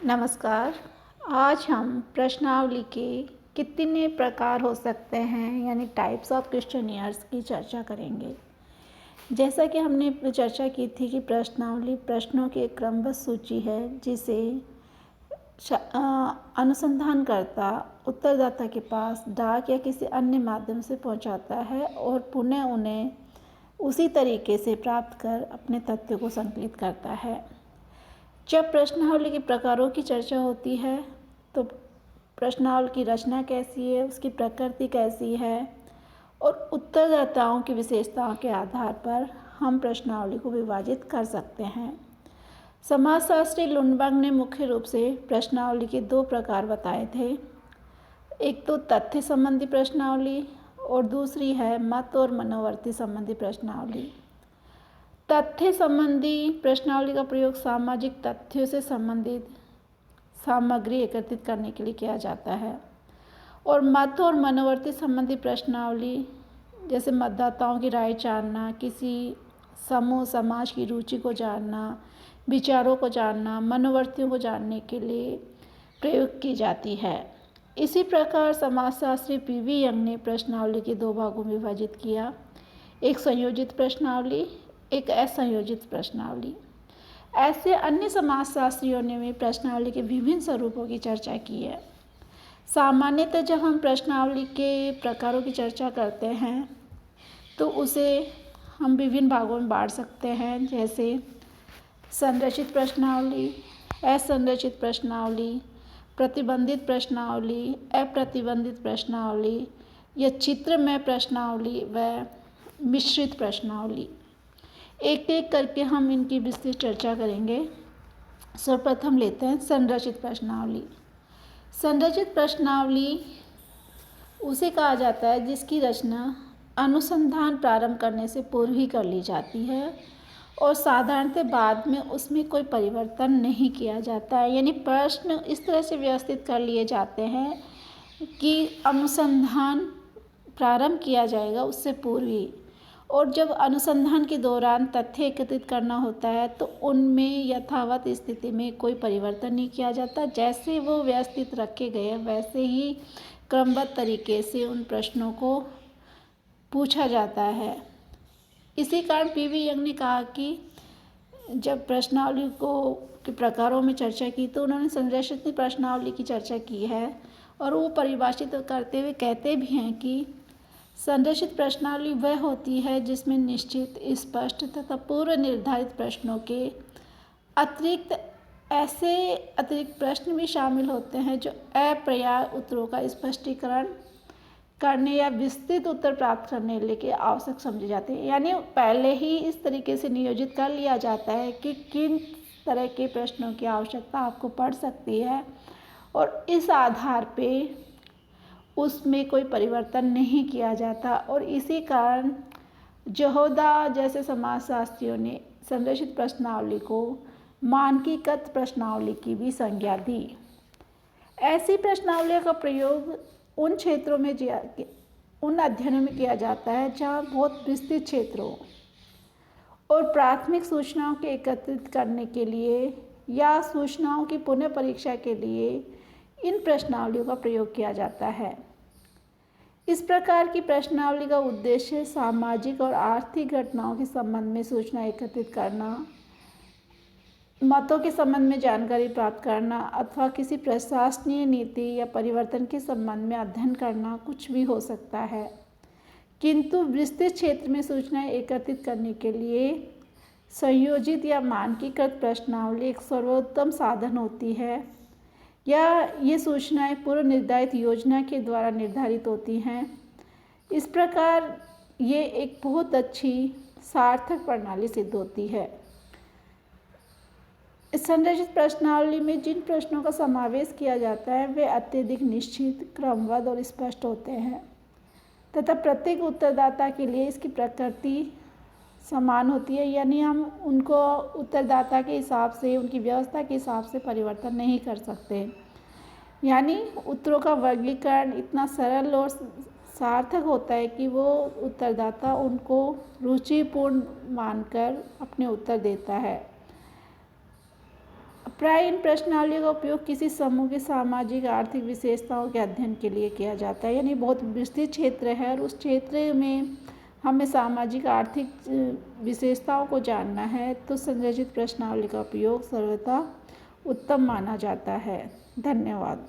नमस्कार। आज हम प्रश्नावली के कितने प्रकार हो सकते हैं यानी टाइप्स ऑफ क्वेश्चनियर्स की चर्चा करेंगे। जैसा कि हमने चर्चा की थी कि प्रश्नावली प्रश्नों की एक क्रमबद्ध सूची है जिसे अनुसंधानकर्ता उत्तरदाता के पास डाक या किसी अन्य माध्यम से पहुंचाता है और पुनः उन्हें उसी तरीके से प्राप्त कर अपने तथ्यों को संकलित करता है। जब प्रश्नावली के प्रकारों की चर्चा होती है तो प्रश्नावली की रचना कैसी है, उसकी प्रकृति कैसी है और उत्तरदाताओं की विशेषताओं के आधार पर हम प्रश्नावली को विभाजित कर सकते हैं। समाजशास्त्री लुंडबर्ग ने मुख्य रूप से प्रश्नावली के दो प्रकार बताए थे। एक तो तथ्य संबंधी प्रश्नावली और दूसरी है मत और मनोवर्ती संबंधी प्रश्नावली। तथ्य संबंधी प्रश्नावली का प्रयोग सामाजिक तथ्यों से संबंधित सामग्री एकत्रित करने के लिए किया जाता है और मत और मनोवर्ती संबंधी प्रश्नावली जैसे मतदाताओं की राय जानना, किसी समूह समाज की रुचि को जानना, विचारों को जानना, मनोवर्तियों को जानने के लिए प्रयोग की जाती है। इसी प्रकार समाजशास्त्री पीवी यंग ने प्रश्नावली के दो भागों में विभाजित किया, एक संयोजित प्रश्नावली, एक असंयोजित प्रश्नावली। ऐसे अन्य समाजशास्त्रियों ने भी प्रश्नावली के विभिन्न स्वरूपों की चर्चा की है। सामान्यतः जब हम प्रश्नावली के प्रकारों की चर्चा करते हैं तो उसे हम विभिन्न भागों में बांट सकते हैं, जैसे संरचित प्रश्नावली, असंरचित प्रश्नावली, प्रतिबंधित प्रश्नावली, अप्रतिबंधित प्रश्नावली या चित्रमय प्रश्नावली व मिश्रित प्रश्नावली। एक एक करके हम इनकी विस्तृत चर्चा करेंगे। सर्वप्रथम लेते हैं संरचित प्रश्नावली। संरचित प्रश्नावली उसे कहा जाता है जिसकी रचना अनुसंधान प्रारंभ करने से पूर्व ही कर ली जाती है और साधारणतः बाद में उसमें कोई परिवर्तन नहीं किया जाता है। यानी प्रश्न इस तरह से व्यवस्थित कर लिए जाते हैं कि अनुसंधान प्रारंभ किया जाएगा उससे पूर्व ही, और जब अनुसंधान के दौरान तथ्य एकत्रित करना होता है तो उनमें यथावत स्थिति में कोई परिवर्तन नहीं किया जाता। जैसे वो व्यवस्थित रखे गए हैं वैसे ही क्रमबद्ध तरीके से उन प्रश्नों को पूछा जाता है। इसी कारण पीवी यंग ने कहा कि जब प्रश्नावली को के प्रकारों में चर्चा की तो उन्होंने संरचित प्रश्नावली की चर्चा की है और वो परिभाषित करते हुए कहते भी हैं कि संरचित प्रश्नावली वह होती है जिसमें निश्चित, स्पष्ट तथा पूर्व निर्धारित प्रश्नों के अतिरिक्त ऐसे अतिरिक्त प्रश्न भी शामिल होते हैं जो अपर्याप्त उत्तरों का स्पष्टीकरण करने या विस्तृत उत्तर प्राप्त करने के लिए आवश्यक समझे जाते हैं। यानी पहले ही इस तरीके से नियोजित कर लिया जाता है कि किन तरह के प्रश्नों की आवश्यकता आपको पड़ सकती है और इस आधार पे उसमें कोई परिवर्तन नहीं किया जाता। और इसी कारण जोहदा जैसे समाजशास्त्रियों ने संरचित प्रश्नावली को मानकीकृत प्रश्नावली की भी संज्ञा दी। ऐसी प्रश्नावलियों का प्रयोग उन क्षेत्रों में उन अध्ययनों में किया जाता है जहाँ बहुत विस्तृत क्षेत्र हो और प्राथमिक सूचनाओं के एकत्रित करने के लिए या सूचनाओं की पुनः परीक्षा के लिए इन प्रश्नावलियों का प्रयोग किया जाता है। इस प्रकार की प्रश्नावली का उद्देश्य सामाजिक और आर्थिक घटनाओं के संबंध में सूचना एकत्रित करना, मतों के संबंध में जानकारी प्राप्त करना अथवा किसी प्रशासनीय नीति या परिवर्तन के संबंध में अध्ययन करना कुछ भी हो सकता है। किंतु विस्तृत क्षेत्र में सूचनाएं एकत्रित करने के लिए संयोजित या मानकीकृत प्रश्नावली एक सर्वोत्तम साधन होती है या ये सूचनाएं पूर्व निर्धारित योजना के द्वारा निर्धारित होती हैं। इस प्रकार ये एक बहुत अच्छी सार्थक प्रणाली सिद्ध होती है। इस संरचित प्रश्नावली में जिन प्रश्नों का समावेश किया जाता है वे अत्यधिक निश्चित, क्रमबद्ध और स्पष्ट होते हैं तथा प्रत्येक उत्तरदाता के लिए इसकी प्रकृति समान होती है। यानी हम उनको उत्तरदाता के हिसाब से, उनकी व्यवस्था के हिसाब से परिवर्तन नहीं कर सकते। यानी उत्तरों का वर्गीकरण इतना सरल और सार्थक होता है कि वो उत्तरदाता उनको रुचिपूर्ण मानकर अपने उत्तर देता है। प्राय इन प्रश्नावलियों का उपयोग किसी समूह की सामाजिक आर्थिक विशेषताओं के अध्ययन के लिए किया जाता है। यानी बहुत विस्तृत क्षेत्र है और उस क्षेत्र में हमें सामाजिक आर्थिक विशेषताओं को जानना है, तो संरचित प्रश्नावली का उपयोग सर्वथा उत्तम माना जाता है। धन्यवाद।